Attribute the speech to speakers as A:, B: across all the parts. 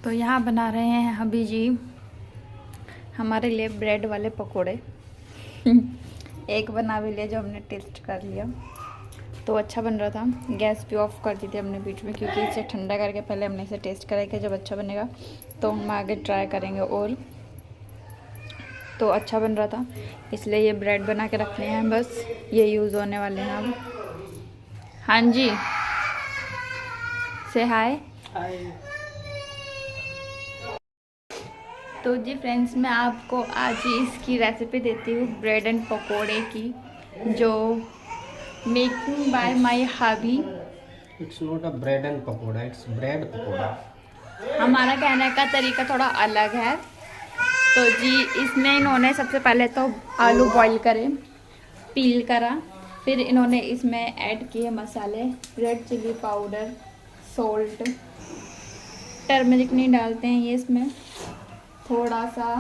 A: तो यहाँ बना रहे हैं अभी जी हमारे लिए ब्रेड वाले पकोड़े। एक बना भी लिया जो हमने टेस्ट कर लिया, तो अच्छा बन रहा था। गैस भी ऑफ कर दी थी हमने बीच में, क्योंकि इसे ठंडा करके पहले हमने इसे टेस्ट कराया कि जब अच्छा बनेगा तो हम आगे ट्राई करेंगे। और तो अच्छा बन रहा था, इसलिए ये ब्रेड बना के रखने हैं, बस ये यूज़ होने वाले हैं अब। हाँ जी, से हाय। तो जी फ्रेंड्स, मैं आपको आज ही इसकी रेसिपी देती हूँ ब्रेड एंड पकोड़े की, जो making by my hubby.
B: It's not a bread and pakora, it's bread pakora.
A: हमारा कहने का तरीका थोड़ा अलग है। तो जी इसमें इन्होंने सबसे पहले तो आलू बॉईल करे, पील करा, फिर इन्होंने इसमें ऐड किए मसाले, red chilli powder, salt, turmeric नहीं डालते हैं ये इसमें, थोड़ा सा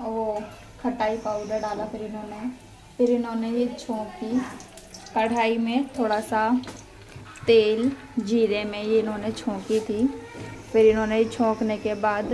A: वो खटाई पाउडर डाला। फिर इन्होंने ये छौंकी कढ़ाई में, थोड़ा सा तेल जीरे में ये इन्होंने छौंकी थी। फिर इन्होंने छौंकने के बाद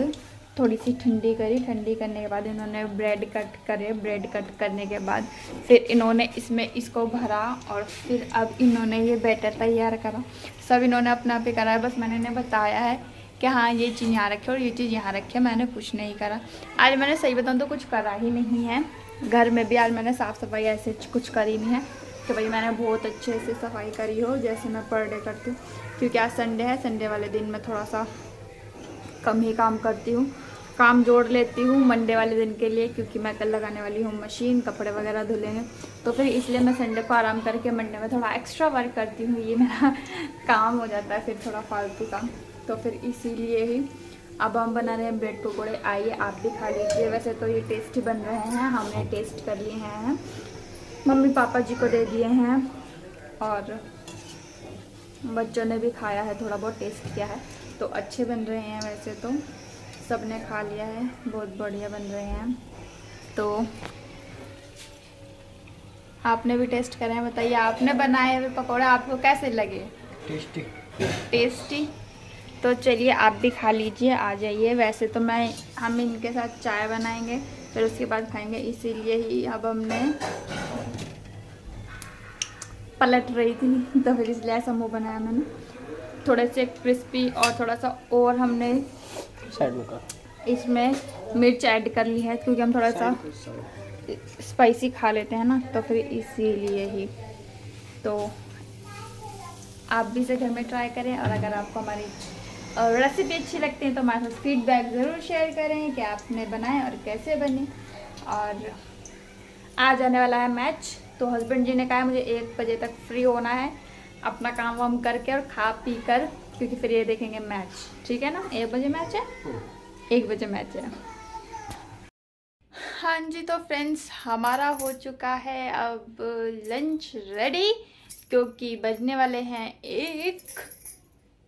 A: थोड़ी सी ठंडी करी, ठंडी करने के बाद इन्होंने ब्रेड कट करे, ब्रेड कट करने के बाद फिर इन्होंने इसमें इसको भरा, और फिर अब इन्होंने ये बैटर तैयार करा। सब इन्होंने अपना आप ही करा है, बस मैंने इन्हें बताया है कि हाँ ये चीज़ यहाँ रखे और ये चीज़ यहाँ रखे, मैंने कुछ नहीं करा। आज मैंने सही बताऊँ तो कुछ करा ही नहीं है। घर में भी आज मैंने साफ़ सफाई ऐसे कुछ करी नहीं है कि भाई मैंने बहुत अच्छे से सफाई करी हो जैसे मैं पर डे करती हूँ, क्योंकि आज संडे है। संडे वाले दिन मैं थोड़ा सा कम ही काम करती हूँ, काम जोड़ लेती हूँ मंडे वाले दिन के लिए, क्योंकि मैं कल लगाने वाली हूँ मशीन, कपड़े वगैरह धुलेंगे, तो फिर इसलिए मैं संडे को आराम करके मंडे में थोड़ा एक्स्ट्रा वर्क करती हूँ। ये मेरा काम हो जाता है फिर थोड़ा फालतू काम, तो फिर इसीलिए ही अब हम बना रहे हैं ब्रेड पकौड़े। आइए आप भी खा लीजिए। वैसे तो ये टेस्टी बन रहे हैं, हमने टेस्ट कर लिए हैं, मम्मी पापा जी को दे दिए हैं और बच्चों ने भी खाया है, थोड़ा बहुत टेस्ट किया है, तो अच्छे बन रहे हैं। वैसे तो सब ने खा लिया है, बहुत बढ़िया बन रहे हैं। तो आपने भी टेस्ट करे हैं, बताइए आपने बनाए हुए पकौड़े आपको कैसे लगे?
B: Tasty
A: tasty. तो चलिए आप भी खा लीजिए, आ जाइए। वैसे तो हम इनके साथ चाय बनाएंगे, फिर उसके बाद खाएंगे, इसीलिए ही अब हमने पलट रही थी, तो फिर इसलिए ऐसा मुँह बनाया मैंने, थोड़े से क्रिस्पी। और थोड़ा सा और हमने
B: साइड में कर,
A: इसमें मिर्च ऐड कर ली है, क्योंकि हम थोड़ा सा स्पाइसी खा लेते हैं ना, तो फिर इसीलिए ही। तो आप भी इसे घर में ट्राई करें, और अगर आपको हमारी रेसिपी अच्छी लगती है तो हमारे साथ फीडबैक ज़रूर शेयर करें कि आपने बनाए और कैसे बने। और आज आने वाला है मैच, तो हस्बैंड जी ने कहा मुझे 1 बजे तक फ्री होना है, अपना काम वाम करके और खा पी कर, क्योंकि फिर ये देखेंगे मैच। ठीक है ना? 1 बजे मैच है, 1 बजे मैच है। हाँ जी, तो फ्रेंड्स हमारा हो चुका है अब लंच रेडी, क्योंकि बजने वाले हैं 1।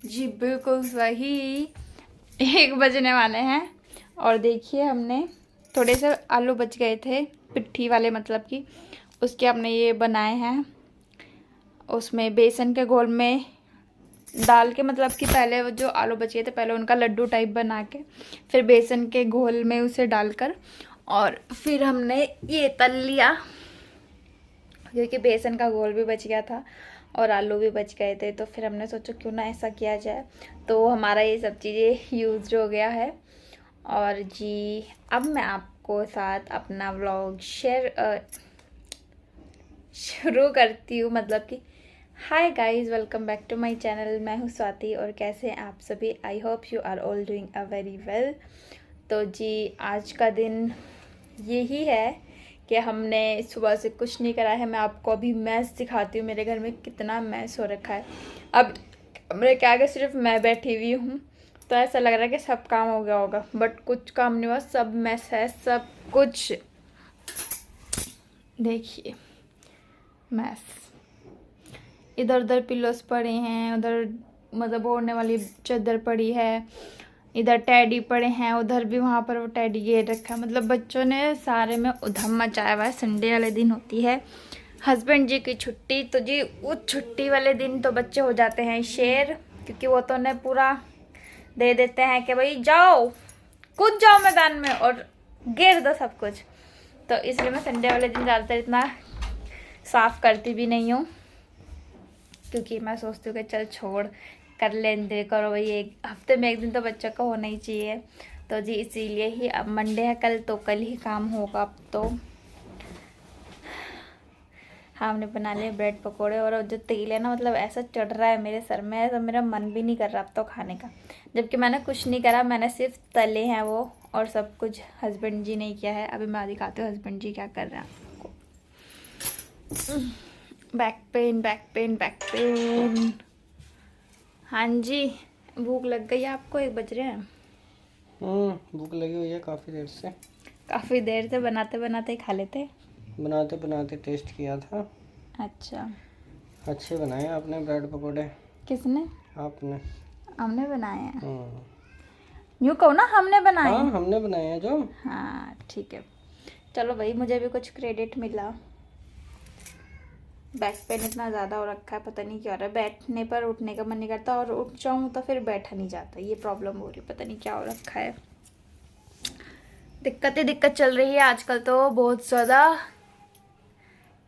A: जी बिल्कुल सही, 1 बजने वाले हैं। और देखिए हमने थोड़े से आलू बच गए थे पिट्ठी वाले, मतलब कि उसके हमने ये बनाए हैं, उसमें बेसन के घोल में डाल के, मतलब कि पहले वो जो आलू बचे थे पहले उनका लड्डू टाइप बना के, फिर बेसन के घोल में उसे डालकर, और फिर हमने ये तल लिया, क्योंकि बेसन का घोल भी बच गया था और आलू भी बच गए थे, तो फिर हमने सोचा क्यों ना ऐसा किया जाए, तो हमारा ये सब चीज़ें यूज हो गया है। और जी अब मैं आपको साथ अपना व्लॉग शुरू करती हूँ, मतलब कि hi guys, welcome back to my channel. मैं हूँ स्वाति, और कैसे हैं आप सभी? I hope you are all doing a very well. तो जी आज का दिन यही है कि हमने सुबह से कुछ नहीं करा है। मैं आपको अभी मैस दिखाती हूँ, मेरे घर में कितना मैस हो रखा है। अब मेरे के आगे सिर्फ मैं बैठी हुई हूँ, तो ऐसा लग रहा है कि सब काम हो गया होगा, बट कुछ काम नहीं हुआ, सब मैस है, सब कुछ। देखिए मैस, इधर उधर पिलोस पड़े हैं, उधर मतलब ओढ़ने वाली चादर पड़ी है, इधर टैडी पड़े हैं, उधर भी वहाँ पर वो टैडी गिर रखा है। मतलब बच्चों ने सारे में उधम मचाया हुआ है। संडे वाले दिन होती है हस्बैंड जी की छुट्टी, तो जी उस छुट्टी वाले दिन तो बच्चे हो जाते हैं शेर, क्योंकि वो तो उन्हें पूरा दे देते हैं कि भाई जाओ, कूद जाओ मैदान में और गिर दो सब कुछ। तो इसलिए मैं संडे वाले दिन ज़्यादातर इतना साफ करती भी नहीं हूँ, क्योंकि मैं सोचती हूँ कि चल छोड़, कर लेने दे करो भाई, एक हफ्ते में एक दिन तो बच्चों को होना ही चाहिए। तो जी इसीलिए ही अब मंडे है कल, तो कल ही काम होगा। अब तो हमने बना लिए ब्रेड पकोड़े, और जो तेल है ना मतलब ऐसा चढ़ रहा है मेरे सर में, ऐसा मेरा मन भी नहीं कर रहा अब तो खाने का, जबकि मैंने कुछ नहीं करा, मैंने सिर्फ तले हैं वो, और सब कुछ हस्बैंड जी ने किया है। अभी मैं दिखाती हूँ हस्बैंड जी क्या कर रहे हैं आपको। Back pain back pain back pain. हाँ जी, भूख लग गई आपको? 1 बज रहे हैं।
B: भूख लगी हुई है काफ़ी देर से।
A: काफ़ी देर से बनाते बनाते ही खा लेते।
B: बनाते बनाते टेस्ट किया था।
A: अच्छा,
B: अच्छे बनाए आपने ब्रेड पकोड़े।
A: किसने?
B: आपने।
A: हमने बनाए हैं। यूँ कहो ना, हमने बनाए।
B: हाँ हमने बनाए हैं जो।
A: हाँ ठीक है, चलो भाई मुझे भी कुछ क्रेडिट मिला। बैक पेन इतना ज़्यादा हो रखा है, पता नहीं क्या हो रहा है, बैठने पर उठने का मन नहीं करता, और उठ जाऊँ तो फिर बैठा नहीं जाता, ये प्रॉब्लम हो रही है, पता नहीं क्या हो रखा है। दिक्कत ही दिक्कत चल रही है आजकल तो बहुत ज़्यादा।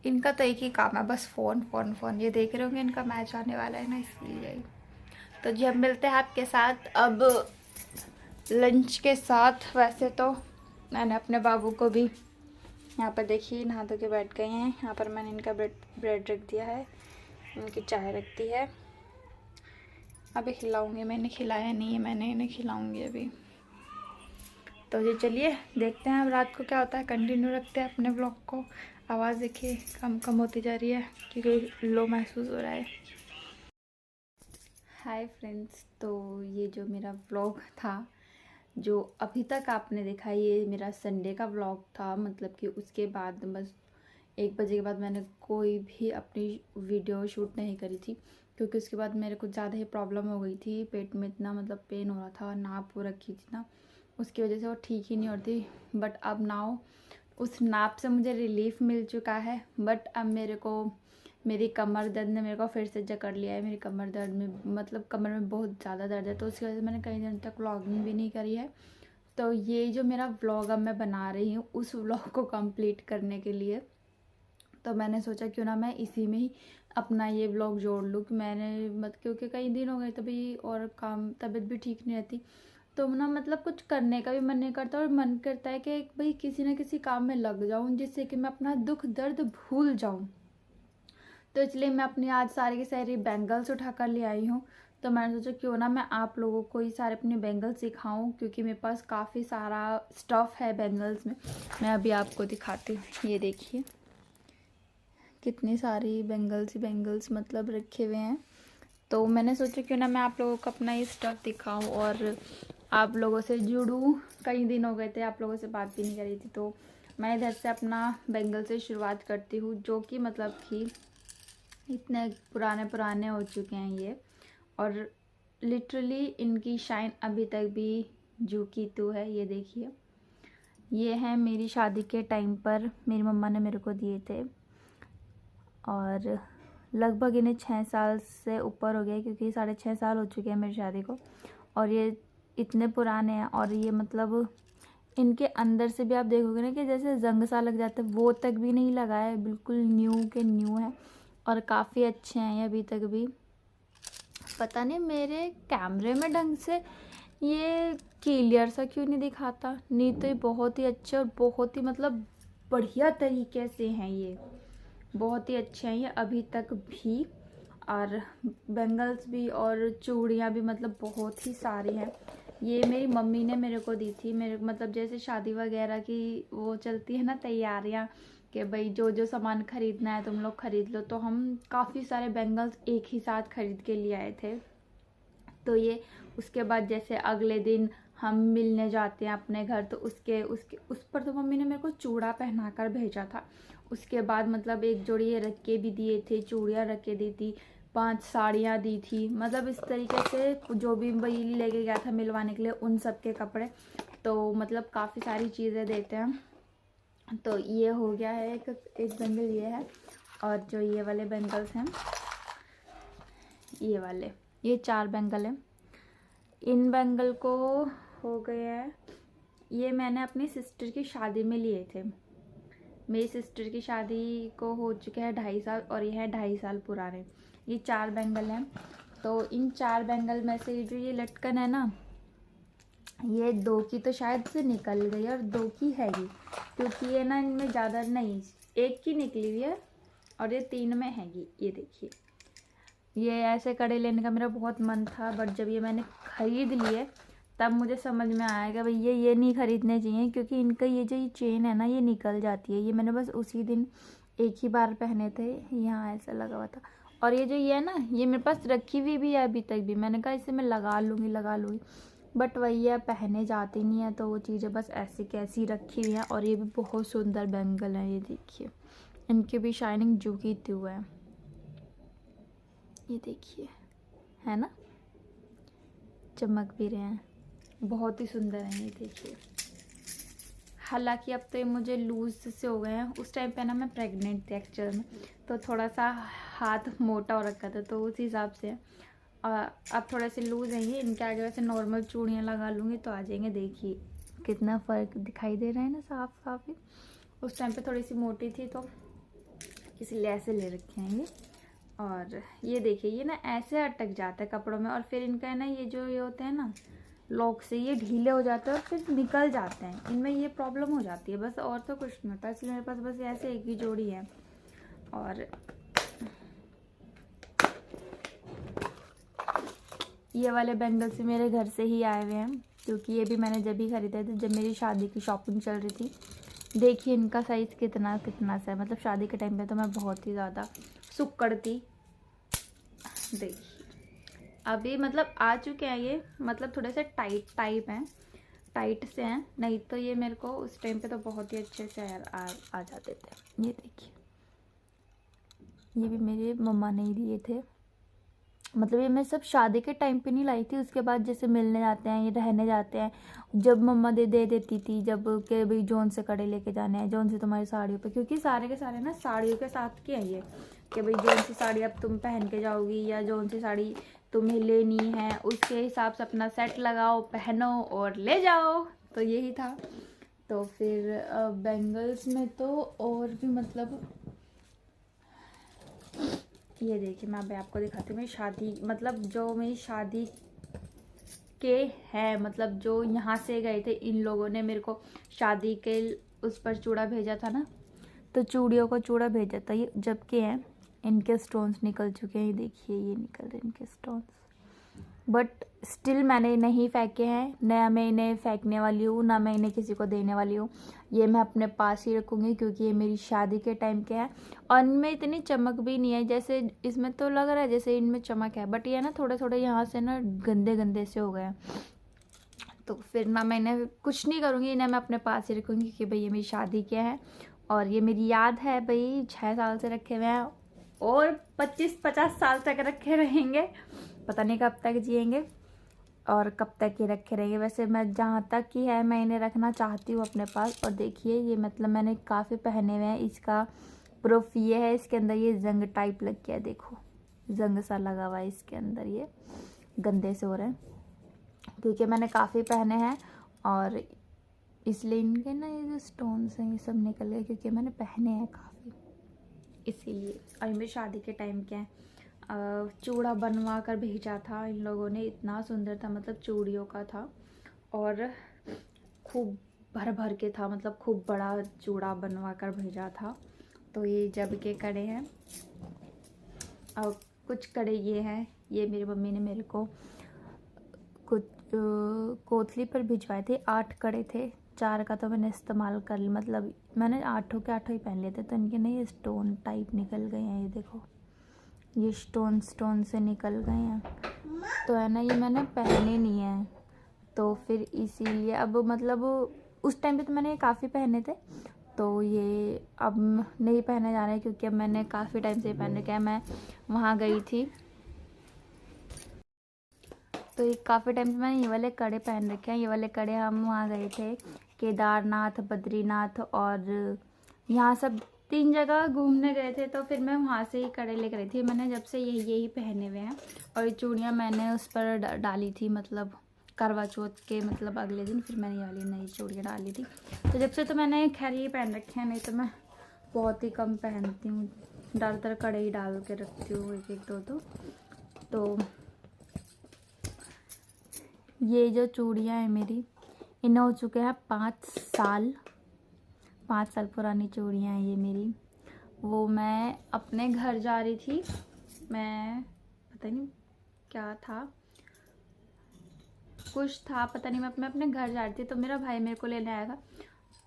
A: इनका तो एक ही काम है बस, फ़ोन फ़ोन फ़ोन। ये देख रहे होंगे इनका मैच आने वाला है ना, इसलिए। तो जी अब मिलते हैं आपके साथ अब लंच के साथ। वैसे तो मैंने अपने बाबू को भी यहाँ पर देखिए नहा धो के बैठ गए हैं। यहाँ पर मैंने इनका ब्रेड रख दिया है, इनकी चाय रख दी है। अभी खिलाऊंगी, मैंने खिलाया नहीं है, मैंने इन्हें खिलाऊंगी अभी। तो जी चलिए देखते हैं अब रात को क्या होता है, कंटिन्यू रखते हैं अपने ब्लॉग को। आवाज़ देखिए कम कम होती जा रही है क्योंकि लो महसूस हो रहा है। हाय फ्रेंड्स, तो ये जो मेरा व्लॉग था जो अभी तक आपने देखा, ये मेरा संडे का व्लॉग था। मतलब कि उसके बाद बस 1 बजे के बाद मैंने कोई भी अपनी वीडियो शूट नहीं करी थी, क्योंकि उसके बाद मेरे कुछ ज़्यादा ही प्रॉब्लम हो गई थी। पेट में इतना मतलब पेन हो रहा था, नाप हो रखी थी ना, उसकी वजह से वो ठीक ही नहीं होती। बट अब नाउ उस नाप से मुझे रिलीफ मिल चुका है। बट अब मेरे को मेरी कमर दर्द ने मेरे को फिर से जकड़ लिया है। मेरी कमर दर्द में मतलब कमर में बहुत ज़्यादा दर्द है, तो उसकी वजह से मैंने कई दिन तक व्लॉगिंग भी नहीं करी है। तो ये जो मेरा व्लॉग अब मैं बना रही हूँ, उस व्लॉग को कंप्लीट करने के लिए तो मैंने सोचा क्यों ना मैं इसी में ही अपना ये व्लॉग जोड़ लूँ। कि मैंने क्योंकि कई दिन हो गए तभी, और काम तबीयत भी ठीक नहीं रहती, तो ना मतलब कुछ करने का भी मन नहीं करता, और मन करता है कि भाई किसी न किसी काम में लग जाऊँ जिससे कि मैं अपना दुख दर्द भूल जाऊँ। तो इसलिए मैं अपनी आज सारी की सारी बैंगल्स उठा कर ले आई हूँ। तो मैंने सोचा क्यों ना मैं आप लोगों को ये सारे अपने बैंगल्स सिखाऊं, क्योंकि मेरे पास काफ़ी सारा स्टफ़ है बैंगल्स में। मैं अभी आपको दिखाती हूँ, ये देखिए कितनी सारी बैंगल्स मतलब रखे हुए हैं। तो मैंने सोचा क्यों ना मैं आप लोगों को अपना ये स्टफ़ दिखाऊं और आप लोगों से जुड़ूं। कई दिन हो गए थे आप लोगों से बात भी नहीं करी थी, तो मैं इधर से अपना बैंगल से शुरुआत करती हूँ, जो कि मतलब कि इतने पुराने हो चुके हैं ये, और लिटरली इनकी शाइन अभी तक भी जू की तू है। ये देखिए, ये है मेरी शादी के टाइम पर मेरी मम्मा ने मेरे को दिए थे, और लगभग इन्हें 6 साल से ऊपर हो गया, क्योंकि 6.5 साल हो चुके हैं मेरी शादी को, और ये इतने पुराने हैं। और ये मतलब इनके अंदर से भी आप देखोगे ना कि जैसे जंग सा लग जाता है, वो तक भी नहीं लगा है, बिल्कुल न्यू के न्यू है, और काफ़ी अच्छे हैं ये अभी तक भी। पता नहीं मेरे कैमरे में ढंग से ये क्लियर सा क्यों नहीं दिखाता, नहीं तो ये बहुत ही अच्छे और बहुत ही मतलब बढ़िया तरीके से हैं, ये बहुत ही अच्छे हैं ये अभी तक भी। और बैंगल्स भी और चूड़ियाँ भी मतलब बहुत ही सारी हैं। ये मेरी मम्मी ने मेरे को दी थी, मेरे मतलब जैसे शादी वगैरह की वो चलती है ना तैयारियाँ, कि भाई जो जो सामान ख़रीदना है तुम लोग ख़रीद लो, तो हम काफ़ी सारे बैंगल्स एक ही साथ ख़रीद के लिए आए थे। तो ये उसके बाद जैसे अगले दिन हम मिलने जाते हैं अपने घर, तो उसके उस पर तो मम्मी ने मेरे को चूड़ा पहना कर भेजा था। उसके बाद मतलब एक जोड़ी ये रख के भी दिए थे, चूड़ियाँ रख के दी थी, 5 साड़ियाँ दी थी, मतलब इस तरीके से जो भी भाई लेके गया था मिलवाने के लिए उन सब के कपड़े। तो मतलब काफ़ी सारी चीज़ें देते हैं। तो ये हो गया है एक बैंगल ये है, और जो ये वाले बैंगल्स हैं ये वाले, ये 4 बैंगल है। इन बैंगल को हो गया है, ये मैंने अपनी सिस्टर की शादी में लिए थे। मेरी सिस्टर की शादी को हो चुके हैं 2.5 साल और ये है 2.5 साल पुराने। ये 4 बैंगल हैं। तो इन 4 बैंगल में से जो ये लटकन है ना, ये 2 की तो शायद से निकल गई और 2 की हैगी, क्योंकि ये ना इनमें ज़्यादा नहीं, 1 की निकली हुई है और ये 3 में हैगी। ये देखिए, ये ऐसे कड़े लेने का मेरा बहुत मन था, बट जब ये मैंने ख़रीद लिए तब मुझे समझ में आया कि भैया ये नहीं ख़रीदने चाहिए, क्योंकि इनका ये जो ये चेन है ना, ये निकल जाती है। ये मैंने बस उसी दिन एक ही बार पहने थे, यहाँ ऐसा लगा हुआ था। और ये जो ये है ना, ये मेरे पास रखी हुई भी है अभी तक भी। मैंने कहा इसे मैं लगा लूँगी, बट वही है, पहने जाती नहीं है, तो वो चीज़ें बस ऐसी कैसी रखी हुई हैं। और ये भी बहुत सुंदर बैंगल हैं, ये देखिए, इनकी भी शाइनिंग जुकी हुआ है, ये देखिए, है ना, चमक भी रहे हैं, बहुत ही सुंदर हैं ये देखिए। हालांकि अब तो ये मुझे लूज से हो गए हैं। उस टाइम पे ना मैं प्रेग्नेंट थी एक्चुअल में, तो थोड़ा सा हाथ मोटा हो रखा था, तो उस हिसाब से अब थोड़े से लूज़ हैं ये। इनके आगे वैसे नॉर्मल चूड़ियाँ लगा लूँगी तो आ जाएंगे। देखिए कितना फ़र्क दिखाई दे रहा है ना, साफ साफ ही। उस टाइम पे थोड़ी सी मोटी थी तो इसलिए ऐसे ले रखे हैं ये। और ये देखिए, ये ना ऐसे अटक जाता है कपड़ों में, और फिर इनका है ना, ये जो ये होते हैं ना लॉक से, ये ढीले हो जाते हैं और फिर निकल जाते हैं। इनमें ये प्रॉब्लम हो जाती है बस, और तो कुछ नहीं होता। इसलिए मेरे पास बस ऐसे एक ही जोड़ी है। और ये वाले बैंगल्स मेरे घर से ही आए हुए हैं, क्योंकि ये भी मैंने जब ही ख़रीदे थे जब मेरी शादी की शॉपिंग चल रही थी। देखिए इनका साइज़ कितना सा है, मतलब शादी के टाइम पे तो मैं बहुत ही ज़्यादा सुक्कड़ थी। देखिए अभी मतलब आ चुके हैं ये, मतलब थोड़े से टाइट हैं, टाइट से हैं, नहीं तो ये मेरे को उस टाइम पे तो बहुत ही अच्छे से आ जाते थे। ये देखिए, ये भी मेरे मम्मा ने ही दिए थे। मतलब ये मैं सब शादी के टाइम पे नहीं लाई थी, उसके बाद जैसे मिलने जाते हैं, ये रहने जाते हैं, जब मम्मा दे देती थी, जब के भाई जौन से कड़े लेके जाने हैं, जौन से तुम्हारी साड़ियों पे, क्योंकि सारे के सारे ना साड़ियों के साथ के हैं ये, कि भाई जौन सी साड़ी अब तुम पहन के जाओगी या जौन सी साड़ी तुम्हें लेनी है उसके हिसाब से अपना सेट लगाओ, पहनो और ले जाओ। तो यही था। तो फिर बैंगल्स में तो और भी मतलब, ये देखिए मैं अभी आपको दिखाती हूँ। मेरी शादी मतलब जो मेरी शादी के है, मतलब जो यहाँ से गए थे, इन लोगों ने मेरे को शादी के उस पर चूड़ा भेजा था ना, तो चूड़ियों को चूड़ा भेजा था। ये जबकि हैं इनके स्टोन्स निकल चुके हैं, ये देखिए ये निकल रहे इनके स्टोन्स, बट स्टिल मैंने नहीं फेंके हैं, ना मैं इन्हें फेंकने वाली हूँ, ना मैं इन्हें किसी को देने वाली हूँ। ये मैं अपने पास ही रखूँगी, क्योंकि ये मेरी शादी के टाइम के हैं और इनमें इतनी चमक भी नहीं है। जैसे इसमें तो लग रहा है जैसे इनमें चमक है, बट ये ना थोड़े थोड़े यहाँ से ना गंदे से हो गए हैं। तो फिर ना मैं इन्हें कुछ नहीं करूँगी, इन्हें मैं अपने पास ही रखूँगी कि भाई ये मेरी शादी के हैं और ये मेरी याद है। भाई 6 साल से रखे हुए हैं और 25-50 साल तक रखे रहेंगे, पता नहीं कब तक जिएंगे और कब तक ये रखे रहेंगे। वैसे मैं जहाँ तक की है मैं इन्हें रखना चाहती हूँ अपने पास। और देखिए ये मतलब मैंने काफ़ी पहने हुए हैं, इसका प्रूफ ये है, इसके अंदर ये जंग टाइप लग गया, देखो जंग सा लगा हुआ है इसके अंदर, ये गंदे से हो रहे हैं क्योंकि मैंने काफ़ी पहने हैं और इसलिए इनके ना ये जो स्टोन्स हैं ये सब निकल गए, क्योंकि मैंने पहने हैं काफ़ी इसीलिए। और मेरी शादी के टाइम के हैं, चूड़ा बनवा कर भेजा था इन लोगों ने, इतना सुंदर था, मतलब चूड़ियों का था और खूब भर के था, मतलब खूब बड़ा चूड़ा बनवा कर भेजा था। तो ये जब के कड़े हैं और कुछ कड़े ये हैं, ये मेरी मम्मी ने मेरे को कुछ कोतली पर भिजवाए थे। 8 कड़े थे, 4 का तो मैंने इस्तेमाल कर लिया, मतलब मैंने 8 के 8 ही पहन लिए थे। तो इनके ना ये स्टोन टाइप निकल गए हैं, ये देखो ये स्टोन से निकल गए हैं। तो है ना ये मैंने पहने नहीं है, तो फिर इसीलिए अब मतलब उस टाइम पे तो मैंने काफ़ी पहने थे, तो ये अब नहीं पहने जा रहे हैं क्योंकि अब मैंने काफ़ी टाइम से पहन रखे हैं। मैं वहाँ गई थी तो ये काफ़ी टाइम से मैंने ये वाले कड़े पहन रखे हैं। ये वाले कड़े हम वहाँ गए थे केदारनाथ, बद्रीनाथ और यहाँ सब 3 जगह घूमने गए थे, तो फिर मैं वहाँ से ही कड़े लेकर आई थी। मैंने जब से यही पहने हुए हैं, और ये चूड़ियाँ मैंने उस पर डाली थी, मतलब करवा चौथ के मतलब अगले दिन फिर मैंने ये वाली नई चूड़ियाँ डाली थी। तो जब से तो मैंने खैर ये पहन रखे हैं, नहीं तो मैं बहुत ही कम पहनती हूँ, ज़्यादातर कड़े ही डाल के रखती हूँ, एक दो। तो ये जो चूड़ियाँ हैं मेरी, इन्हें हो चुके हैं 5 साल। 5 साल पुरानी चूड़ियाँ हैं ये मेरी। वो मैं अपने घर जा रही थी, मैं पता नहीं क्या था, कुछ था पता नहीं, मैं अपने घर जा रही थी, तो मेरा भाई मेरे को लेने आया था।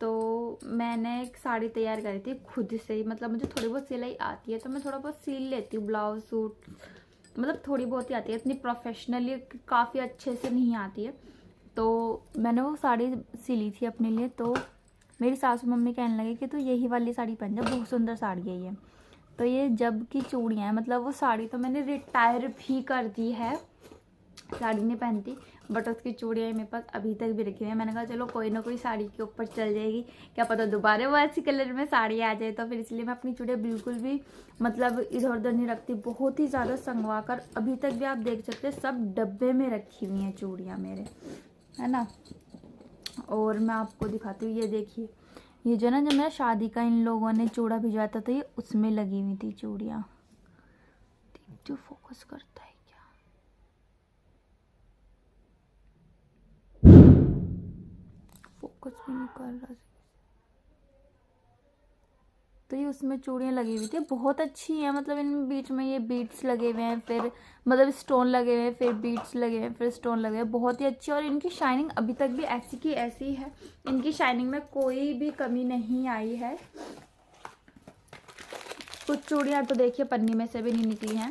A: तो मैंने एक साड़ी तैयार करी थी खुद से ही, मतलब मुझे थोड़ी बहुत सिलाई आती है, तो मैं थोड़ा बहुत सिल लेती हूँ ब्लाउज सूट, मतलब थोड़ी बहुत ही आती है, इतनी प्रोफेशनली काफ़ी अच्छे से नहीं आती है। तो मैंने वो साड़ी सिली थी अपने लिए, तो मेरी सासू मम्मी कहने लगे कि तू यही वाली साड़ी पहन जा, बहुत सुंदर साड़ी है ये। तो ये जब की चूड़ियाँ हैं, मतलब वो साड़ी तो मैंने रिटायर भी कर दी है, साड़ी नहीं पहनती, बट उसकी चूड़ियाँ मेरे पास अभी तक भी रखी हुई है। मैंने कहा चलो कोई ना कोई साड़ी के ऊपर चल जाएगी, क्या पता दोबारा वो ऐसी कलर में साड़ी आ जाए। तो फिर इसलिए मैं अपनी चूड़ियाँ बिल्कुल भी मतलब इधर उधर नहीं रखती, बहुत ही ज़्यादा संगवा कर अभी तक भी आप देख सकते हैं सब डब्बे में रखी हुई हैं चूड़ियाँ मेरे, है ना। और मैं आपको दिखाती हूँ, ये देखिए, ये जो ना, जब मेरा शादी का इन लोगों ने चूड़ा भिजवाया था, तो ये उसमें लगी हुई थी चूड़ियाँ। देखते हो फोकस करता है क्या? फोकस भी नहीं कर रहा। तो ये उसमें चूड़ियाँ लगी हुई थी, बहुत अच्छी हैं, मतलब इनमें बीच में ये बीड्स लगे हुए हैं, फिर मतलब स्टोन लगे हुए हैं, फिर बीड्स लगे हुए हैं, फिर स्टोन लगे हुए हैं, बहुत ही अच्छी। और इनकी शाइनिंग अभी तक भी ऐसी की ऐसी है, इनकी शाइनिंग में कोई भी कमी नहीं आई है। कुछ चूड़ियाँ तो देखिए पन्नी में से भी नहीं निकली हैं,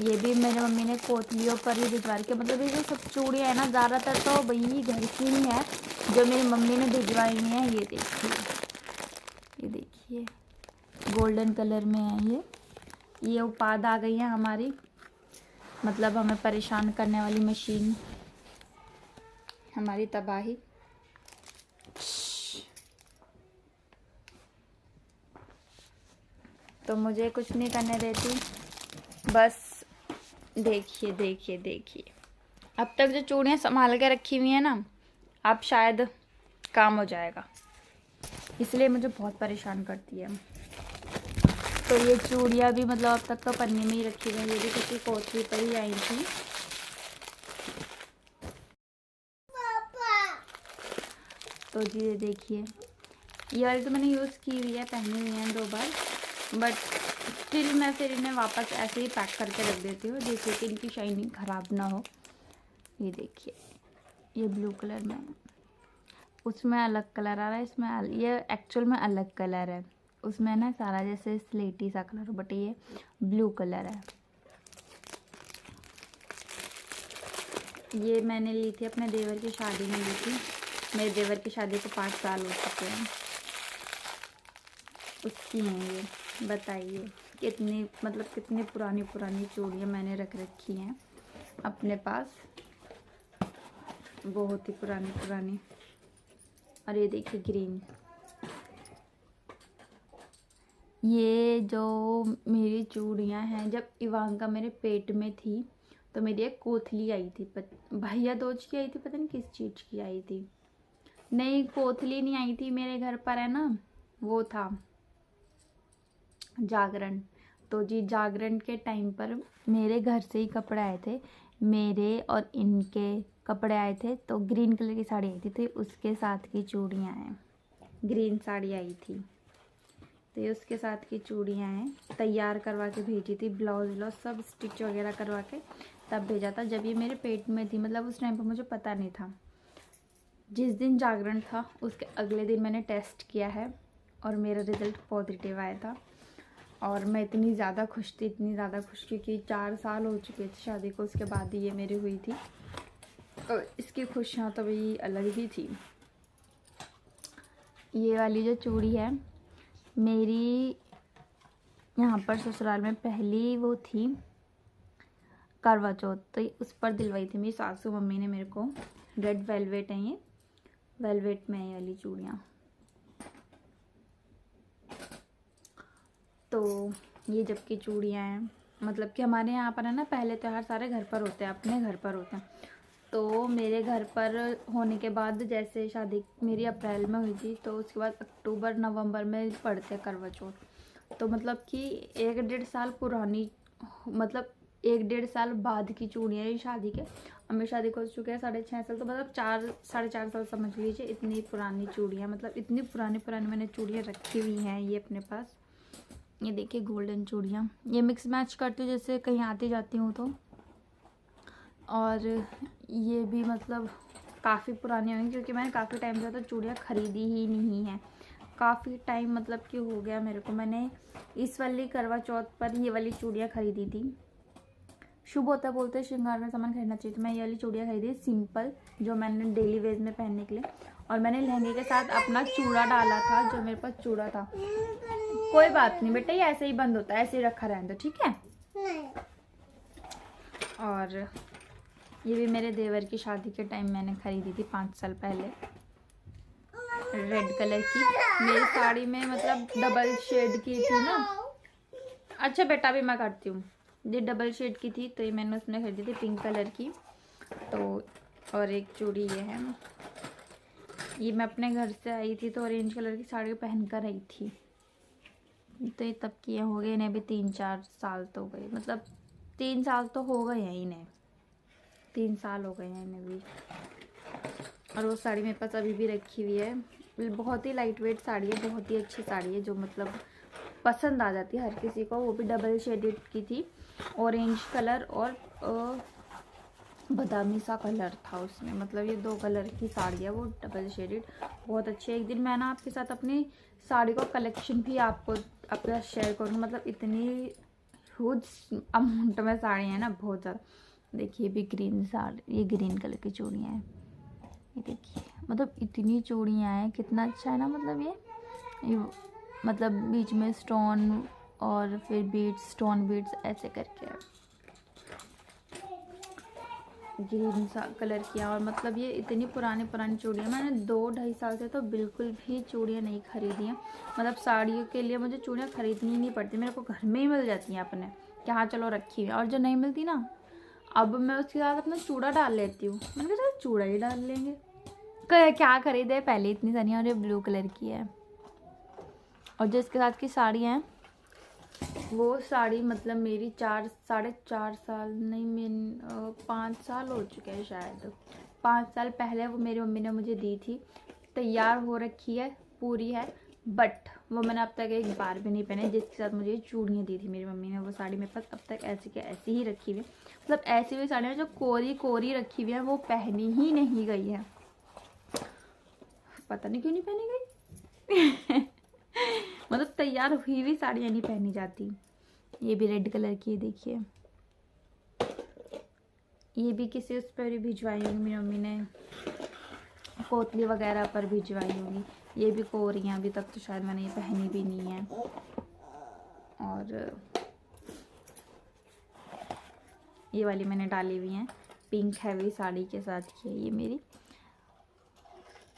A: ये भी मेरी मम्मी ने कोतलियों पर ही भिजवा के, मतलब ये जो सब चूड़ियाँ हैं ना, ज़्यादातर तो वही घर की ही है जो मेरी मम्मी ने भिजवाई हैं। ये देखिए गोल्डन कलर में है ये उत्पाद आ गई है हमारी, मतलब हमें परेशान करने वाली मशीन, हमारी तबाही। तो मुझे कुछ नहीं करने देती, बस देखिए देखिए देखिए, अब तक जो चूड़ियाँ संभाल के रखी हुई हैं ना, अब शायद काम हो जाएगा, इसलिए मुझे बहुत परेशान करती है। तो ये चूड़ियाँ भी मतलब अब तक तो पन्नी में ही रखी हुई हैं, ये भी किसी कोठरी पर ही आई थी। तो जी ये देखिए, ये वाली तो मैंने यूज़ की हुई है, पहनी हुई है 2 बार, बट स्टिल मैं फिर इन्हें वापस ऐसे ही पैक करके रख देती हूँ, जिससे कि इनकी शाइनिंग ख़राब ना हो। ये देखिए, ये ब्लू कलर में, उसमें अलग कलर आ रहा है, इसमें ये एक्चुअल में अलग कलर है, उसमें ना सारा जैसे स्लेटी सा कलर, बट ये ब्लू कलर है। ये मैंने ली थी अपने देवर की शादी में ली थी, मेरे देवर की शादी को 5 साल हो चुके हैं, उसकी हैं ये। बताइए कितनी मतलब कितनी पुरानी पुरानी चूड़ियाँ मैंने रख रखी हैं अपने पास, बहुत ही पुरानी पुरानी। और ये देखिए ग्रीन, ये जो मेरी चूड़ियाँ हैं, जब इवांका मेरे पेट में थी तो मेरी एक कोथली आई थी, भैया दूज की आई थी, पता नहीं किस चीज़ की आई थी, नहीं कोथली नहीं आई थी, मेरे घर पर है ना वो था जागरण। तो जी जागरण के टाइम पर मेरे घर से ही कपड़े आए थे, मेरे और इनके कपड़े आए थे, तो ग्रीन कलर की साड़ी आई थी, तो उसके साथ की चूड़ियाँ हैं, ग्रीन साड़ी आई थी, तो ये उसके साथ की चूड़ियाँ हैं, तैयार करवा के भेजी थी, ब्लाउज सब स्टिच वगैरह करवा के तब भेजा था, जब ये मेरे पेट में थी, मतलब उस टाइम पर मुझे पता नहीं था। जिस दिन जागरण था उसके अगले दिन मैंने टेस्ट किया है और मेरा रिज़ल्ट पॉजिटिव आया था, और मैं इतनी ज़्यादा खुश थी, इतनी ज़्यादा खुश थी कि 4 साल हो चुके थे शादी को, उसके बाद ही ये मेरी हुई थी, और इसकी खुशियाँ तो भी अलग ही थी। ये वाली जो चूड़ी है मेरी यहाँ पर ससुराल में पहली वो थी करवा चौथ, तो उस पर दिलवाई थी मेरी सासू मम्मी ने मेरे को। रेड वेलवेट है, ये वेलवेट में है ये वाली चूड़ियाँ। तो ये जबकि चूड़ियाँ हैं, मतलब कि हमारे यहाँ पर है ना, पहले त्योहार सारे घर पर होते हैं, अपने घर पर होते हैं। तो मेरे घर पर होने के बाद, जैसे शादी मेरी अप्रैल में हुई थी, तो उसके बाद अक्टूबर नवंबर में पड़ते हैं करवा चौथ। तो मतलब कि 1-1.5 साल पुरानी, मतलब 1-1.5 साल बाद की चूड़ियाँ ये शादी के। और मेरी शादी को हो चुके हैं 6.5 साल, तो मतलब 4-4.5 साल समझ लीजिए। इतनी पुरानी चूड़ियाँ, मतलब इतनी पुरानी मैंने चूड़ियाँ रखी हुई हैं ये अपने पास। ये देखिए गोल्डन चूड़ियाँ, ये मिक्स मैच करती हूँ जैसे कहीं आती जाती हूँ तो। और ये भी मतलब काफ़ी पुरानी होंगी, क्योंकि मैंने काफ़ी टाइम से तो चूड़ियाँ ख़रीदी ही नहीं है। काफ़ी टाइम मतलब कि हो गया मेरे को। मैंने इस वाली करवा चौथ पर ये वाली चूड़ियाँ ख़रीदी थी। शुभ होता है बोलते हैं श्रृंगार में सामान खरीदना चाहिए, तो मैं ये वाली चूड़ियाँ खरीदी सिंपल, जो मैंने डेली वेज में पहनने के लिए। और मैंने लहंगे के साथ अपना चूड़ा डाला था, जो मेरे पास चूड़ा था। कोई बात नहीं बेटा, ये ऐसे ही बंद होता है, ऐसे ही रखा रहने दो, ठीक है। और ये भी मेरे देवर की शादी के टाइम मैंने खरीदी थी 5 साल पहले, रेड कलर की। मेरी साड़ी में मतलब डबल शेड की थी ना। अच्छा बेटा भी मैं करती हूँ। ये डबल शेड की थी, तो ये मैंने उसमें खरीदी थी पिंक कलर की। तो और एक चूड़ी ये है, ये मैं अपने घर से आई थी तो ऑरेंज कलर की साड़ी पहन कर आई थी। तो ये तब की हो गए इन्हें भी 3-4 साल तो हो गए, मतलब 3 साल तो हो गए हैं इन्हें, 3 साल हो गए हैं इन्हें भी। और वो साड़ी मेरे पास अभी भी रखी हुई है। बहुत ही लाइट वेट साड़ी है, बहुत ही अच्छी साड़ी है, जो मतलब पसंद आ जाती है हर किसी को। वो भी डबल शेडेड की थी, ऑरेंज कलर और बादामी सा कलर था उसमें। मतलब ये 2 कलर की साड़ी है, वो डबल शेडेड, बहुत अच्छी है। एक दिन मैं ना आपके साथ अपनी साड़ी का कलेक्शन भी आपको अपने साथ शेयर करूँगी। मतलब इतनी ह्यूज अमाउंट में साड़ी है ना, बहुत ज़्यादा। देखिए भी ग्रीन साड़ी, ये ग्रीन कलर की चूड़ियाँ हैं, ये देखिए। मतलब इतनी चूड़ियाँ हैं, कितना अच्छा है ना। मतलब ये मतलब बीच में स्टोन और फिर बीड्स, स्टोन बीड्स ऐसे करके ग्रीन सा कलर किया। और मतलब ये इतनी पुरानी चूड़ियाँ, मैंने 2-2.5 साल से तो बिल्कुल भी चूड़ियाँ नहीं खरीदी हैं। मतलब साड़ियों के लिए मुझे चूड़ियाँ खरीदनी ही नहीं पड़ती, मेरे को घर में ही मिल जाती हैं अपने, कि हाँ चलो रखी हुई है। और जो नहीं मिलती ना, अब मैं उसके साथ अपना चूड़ा डाल लेती हूँ। मैंने कहा चलो चूड़ा ही डाल लेंगे, क्या खरीदे पहले इतनी सारी। और ये ब्लू कलर की है। और जो इसके साथ की साड़ी है, वो साड़ी मतलब मेरी 4-4.5 साल नहीं, मेन 5 साल हो चुके हैं शायद। 5 साल पहले वो मेरी मम्मी ने मुझे दी थी, तैयार हो रखी है, पूरी है, बट वो मैंने अब तक एक बार भी नहीं पहने। जिसके साथ मुझे चूड़ियाँ दी थी मेरी मम्मी ने, वो साड़ी मेरे पास अब तक ऐसी के ऐसी ही रखी हुई है। मतलब ऐसी हुई साड़ियाँ जो कोरी रखी हुई है, वो पहनी ही नहीं गई है। पता नहीं क्यों नहीं पहनी गई। मतलब तैयार हुई हुई साड़ियाँ नहीं पहनी जाती। ये भी रेड कलर की है, देखिए। ये भी किसी उस पर भिजवाई होंगी मेरी मम्मी ने, कोतली वगैरह पर भिजवाई होंगी। ये भी कोरियाँ, अभी तक तो शायद मैंने ये पहनी भी नहीं है। और ये वाली मैंने डाली हुई हैं, पिंक हैवी साड़ी के साथ की है ये मेरी।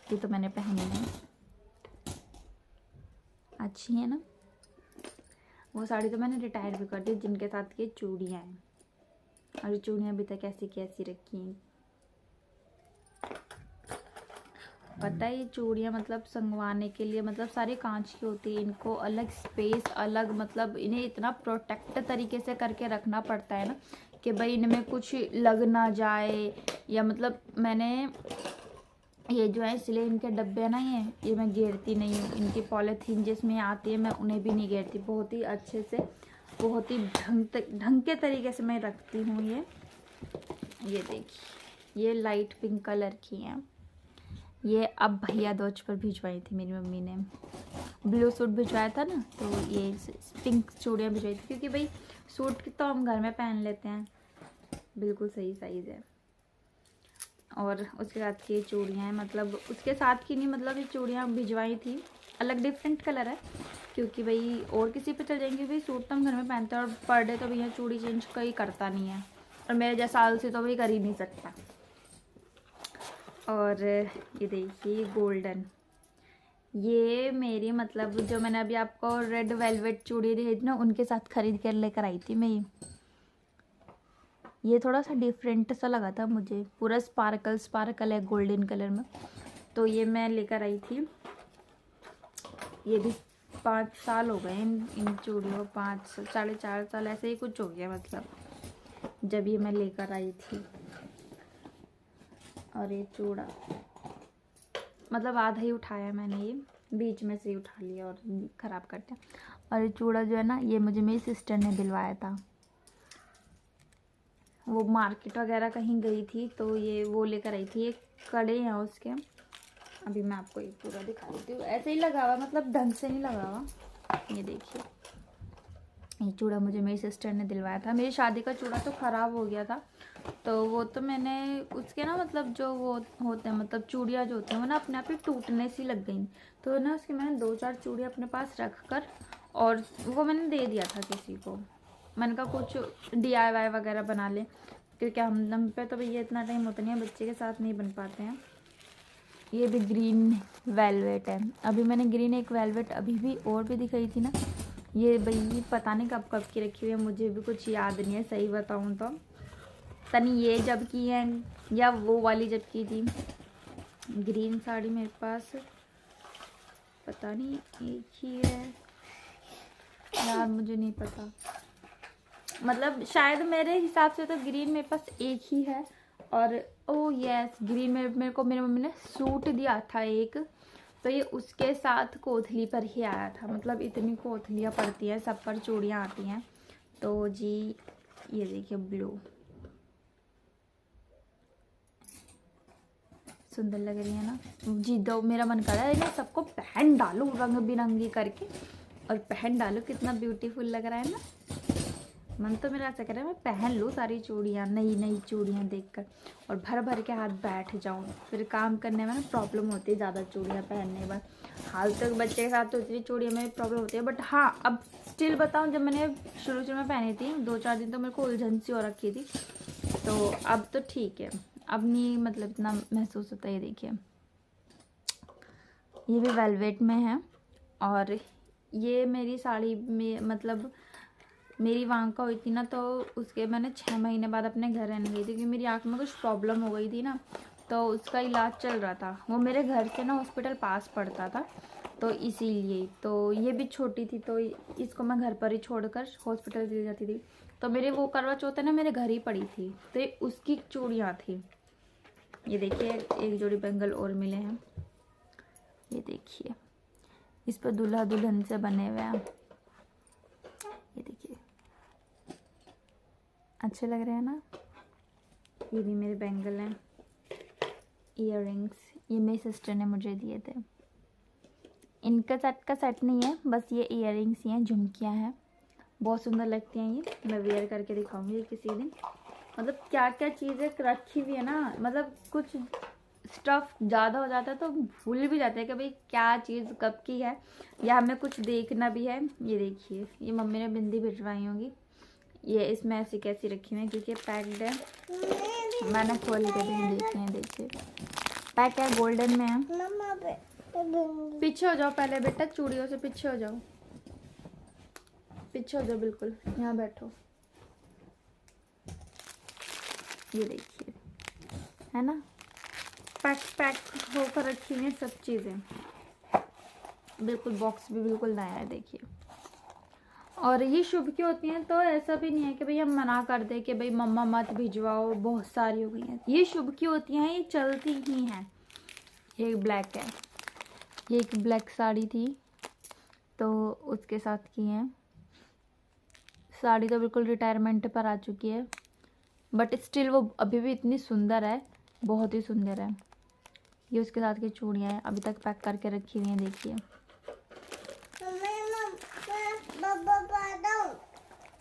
A: ये तो मैंने पहनी है, अच्छी है ना। वो साड़ी तो मैंने रिटायर भी कर दी, जिनके साथ ये चूड़ियाँ हैं। और ये चूड़ियाँ अभी तक ऐसी की ऐसी रखी हैं। पता है ये चूड़ियाँ मतलब संगवाने के लिए, मतलब सारी कांच की होती है, इनको अलग स्पेस, अलग मतलब इन्हें इतना प्रोटेक्ट तरीके से करके रखना पड़ता है ना, कि भाई इनमें कुछ लग ना जाए। या मतलब मैंने ये जो है, इसलिए इनके डब्बे है ना, ये मैं घेरती नहीं हूँ। इनकी पॉलीथीन जिसमें आती है, मैं उन्हें भी नहीं घेरती। बहुत ही अच्छे से, बहुत ही ढंग के तरीके से मैं रखती हूँ। ये देखिए, ये लाइट पिंक कलर की हैं। ये अब भैया दूज पर भिजवाई थी मेरी मम्मी ने। ब्लू सूट भिजवाया था ना, तो ये पिंक चूड़ियाँ भिजवाई थी, क्योंकि भाई सूट तो हम घर में पहन लेते हैं, बिल्कुल सही साइज़ है। और उसके साथ की चूड़ियाँ हैं, मतलब उसके साथ की नहीं, मतलब ये चूड़ियाँ भिजवाई थी, अलग डिफरेंट कलर है। क्योंकि भाई और किसी पे चल जाएंगे, भाई सूट तो हम घर में पहनते हैं, और पर डे तो भैया चूड़ी चेंज कोई करता नहीं है, और मेरे जैसा आलसी तो भाई कर ही नहीं सकता। और ये देखिए गोल्डन, ये मेरी मतलब जो मैंने अभी आपको रेड वेलवेट चूड़ी दी थी ना, उनके साथ खरीद कर लेकर आई थी मैं ये थोड़ा सा डिफरेंट सा लगा था मुझे, पूरा स्पार्कल स्पार्कल है गोल्डन कलर में, तो ये मैं लेकर आई थी। ये भी 5 साल हो गए इन चूड़ियों, 5 4.5 साल ऐसे ही कुछ हो गया मतलब, जब ये मैं लेकर आई थी। और ये चूड़ा मतलब आधा ही उठाया मैंने, ये बीच में से ही उठा लिया और ख़राब कर दिया। और ये चूड़ा जो है ना, ये मुझे मेरी सिस्टर ने दिलवाया था, वो मार्केट वगैरह कहीं गई थी तो ये वो लेकर आई थी। ये कड़े हैं उसके, अभी मैं आपको ये पूरा दिखा देती हूँ। ऐसे ही लगा हुआ, मतलब ढंग से नहीं लगा हुआ। ये देखिए, ये चूड़ा मुझे मेरी सिस्टर ने दिलवाया था। मेरी शादी का चूड़ा तो ख़राब हो गया था, तो वो तो मैंने उसके ना मतलब जो वो होते हैं मतलब चूड़ियाँ जो होती हैं वो ना अपने आप ही टूटने सी लग गई, तो ना उसके मैंने 2-4 चूड़ियाँ अपने पास रख कर और वो मैंने दे दिया था किसी को। मैंने कहा कुछ DIY वगैरह बना ले, क्योंकि हम पे तो भैया इतना टाइम होता नहीं है, बच्चे के साथ नहीं बन पाते हैं। ये भी ग्रीन वेलवेट है। अभी मैंने ग्रीन एक वेलवेट अभी भी और भी दिखाई थी ना, ये भाई पता नहीं कब कब की रखी हुई है, मुझे भी कुछ याद नहीं है सही बताऊँ तो। तनी ये जब की है या वो वाली जब की थी। ग्रीन साड़ी मेरे पास पता नहीं एक ही है यार, मुझे नहीं पता, मतलब शायद मेरे हिसाब से तो ग्रीन मेरे पास एक ही है। और ओ यस, ग्रीन मेरे को मेरी मम्मी ने सूट दिया था एक, तो ये उसके साथ कोथली पर ही आया था। मतलब इतनी कोथलियाँ पड़ती हैं, सब पर चूड़ियाँ आती हैं। तो जी ये देखिए ब्लू, सुंदर लग रही है ना जी। दो मेरा मन कर रहा है ना सबको पहन डालूं रंग बिरंगी करके, और पहन डालूं, कितना ब्यूटीफुल लग रहा है ना। मन तो मेरा ऐसा कर रहा है मैं पहन लूँ सारी चूड़ियाँ, नई नई चूड़ियाँ देखकर, और भर भर के हाथ बैठ जाऊँ। फिर काम करने में ना प्रॉब्लम होती है ज़्यादा चूड़ियाँ पहनने के बाद। हाल तक बच्चे के साथ तो इतनी चूड़ियों में प्रॉब्लम होती है, बट हाँ अब स्टिल बताऊँ, जब मैंने शुरू में पहनी थी 2-4 दिन तो मेरे को उलझन सी हो रखी थी, तो अब तो ठीक है, अब नहीं मतलब इतना महसूस होता है। ये देखिए, ये भी वेलवेट में है, और ये मेरी साड़ी में मतलब मेरी वांका हुई थी ना, तो उसके मैंने 6 महीने बाद अपने घर रहने गई थी, क्योंकि मेरी आँख में कुछ प्रॉब्लम हो गई थी ना, तो उसका इलाज चल रहा था। वो मेरे घर से ना हॉस्पिटल पास पड़ता था, तो इसीलिए। तो ये भी छोटी थी, तो इसको मैं घर पर ही छोड़कर हॉस्पिटल चली जाती थी। तो मेरे वो करवा चौथ है ना मेरे घर ही पड़ी थी, तो ये उसकी चूड़ियाँ थी। ये देखिए, एक जोड़ी बैंगल और मिले हैं, ये देखिए, इस पर दूल्हा दुल्हन से बने हुए हैं। ये देखिए, अच्छे लग रहे हैं ना। ये भी मेरे बैंगल हैं, इयररिंग्स, ये मेरी सिस्टर ने मुझे दिए थे। इनका सेट का सेट नहीं है, बस ये इयररिंग्स ही हैं, झुमकियाँ हैं, बहुत सुंदर लगती हैं। ये मैं वेयर करके दिखाऊंगी किसी दिन। मतलब क्या क्या चीज़ें रखी हुई है ना, मतलब कुछ स्टफ़ ज़्यादा हो जाता है तो भूल भी जाते हैं कि भाई क्या चीज़ कब की है, या हमें कुछ देखना भी है। ये देखिए, ये मम्मी ने बिंदी भिजवाई होंगी, ये इसमें ऐसी कैसी रखी हुई है, क्योंकि पैक्ड है, मैंने खोल के भी देखी है। देखिए पैक है, गोल्डन में है। पीछे हो जाओ पहले बेटा, चूड़ियों से पीछे हो जाओ, पीछे हो जाओ, बिल्कुल यहाँ बैठो। ये देखिए, है ना, पैक होकर रखी हुई है सब चीज़ें, बिल्कुल बॉक्स भी बिल्कुल नया है। देखिए, और ये शुभ की होती हैं, तो ऐसा भी नहीं है कि भाई हम मना कर दें कि भाई मम्मा मत भिजवाओ, बहुत सारी हो गई हैं। ये शुभ की होती हैं, ये चलती ही हैं। ये ब्लैक है, ये एक ब्लैक साड़ी थी तो उसके साथ की हैं। साड़ी तो बिल्कुल रिटायरमेंट पर आ चुकी है, बट स्टिल वो अभी भी इतनी सुंदर है, बहुत ही सुंदर है। ये उसके साथ की चूड़ियाँ हैं, अभी तक पैक करके रखी हुई हैं। देखिए,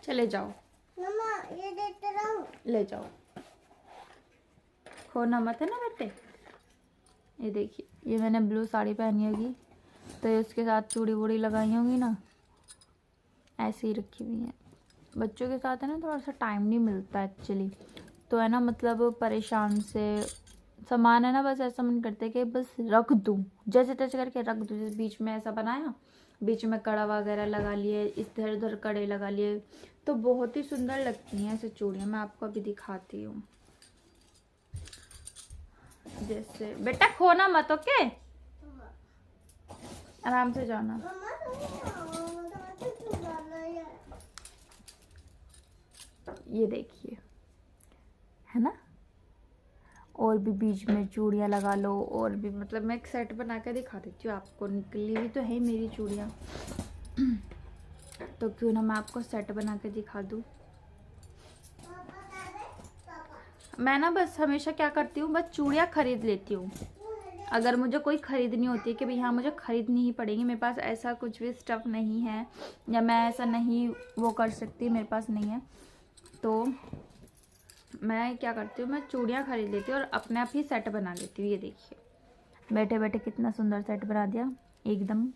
A: चले जाओ, ये देते रहो, ले जाओ, खोना मत है ना बेटे। ये देखिए, ये मैंने ब्लू साड़ी पहनी होगी, तो ये उसके साथ चूड़ी वूड़ी लगाई होंगी ना, ऐसे ही रखी हुई हैं। बच्चों के साथ है ना थोड़ा सा टाइम नहीं मिलता एक्चुअली, तो है ना मतलब परेशान से सामान है ना, बस ऐसा मन करता है कि बस रख दूँ, जैसे तैसे करके रख दूँ। जैसे बीच में ऐसा बनाया, बीच में कड़ा वगैरह लगा लिए, इधर उधर कड़े लगा लिए, तो बहुत ही सुंदर लगती हैं ऐसे चूड़ियाँ। मैं आपको अभी दिखाती हूँ। जैसे बेटा खोना मत, ओके, आराम से जाना। ये देखिए, है ना, और भी बीच में चूड़ियाँ लगा लो, और भी मतलब मैं एक सेट बना के दिखा देती हूँ आपको। निकली हुई तो है मेरी चूड़ियाँ, तो क्यों ना मैं आपको सेट बना के दिखा दूँ। मैं ना बस हमेशा क्या करती हूँ, बस चूड़ियाँ खरीद लेती हूँ। अगर मुझे कोई ख़रीदनी होती है कि भाई हाँ मुझे ख़रीदनी ही पड़ेगी, मेरे पास ऐसा कुछ भी स्टफ़ नहीं है, या मैं ऐसा नहीं वो कर सकती, मेरे पास नहीं है, तो मैं क्या करती हूँ, मैं चूड़ियाँ खरीद लेती हूँ और अपने आप ही सेट बना लेती हूँ। ये देखिए, बैठे बैठे कितना सुंदर सेट बना दिया एकदम।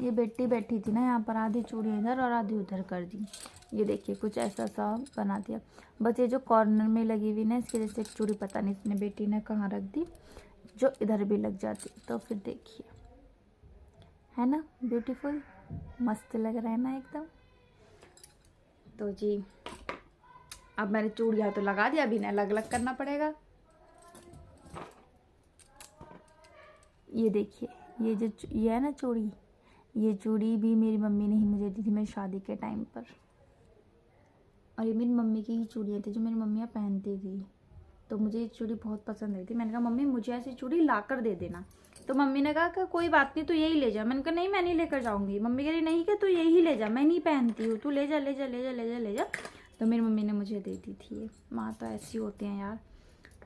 A: ये बेटी बैठी थी ना यहाँ पर, आधी चूड़ी इधर और आधी उधर कर दी। ये देखिए कुछ ऐसा सा बना दिया। बस ये जो कॉर्नर में लगी हुई ना, इसकी वजह से एक चूड़ी पता नहीं इसने बेटी ने कहाँ रख दी, जो इधर भी लग जाती। तो फिर देखिए, है ना ब्यूटीफुल, मस्त लग रहा है ना एकदम। तो जी अब मैंने चूड़ियाँ तो लगा दिया, अभी ना अलग अलग करना पड़ेगा। ये देखिए, ये है ना चूड़ी, ये चूड़ी भी मेरी मम्मी ने ही मुझे दी थी मेरी शादी के टाइम पर, और ये मेरी मम्मी की ही चूड़ियाँ थी जो मेरी मम्मियाँ पहनती थी। तो मुझे ये चूड़ी बहुत पसंद आई थी। मैंने कहा मम्मी मुझे ऐसी चूड़ी ला कर दे देना, तो मम्मी ने कहा कि कोई बात नहीं, तू यही ले जा। मैंने कहा नहीं, मैं नहीं लेकर जाऊँगी। मम्मी कह रही नहीं कि तू यही ले जा, मैं नहीं पहनती हूँ, तू ले जा ले जा ले जा ले जा ले जा। तो मेरी मम्मी ने मुझे दे दी थी ये। माँ तो ऐसी होती हैं यार।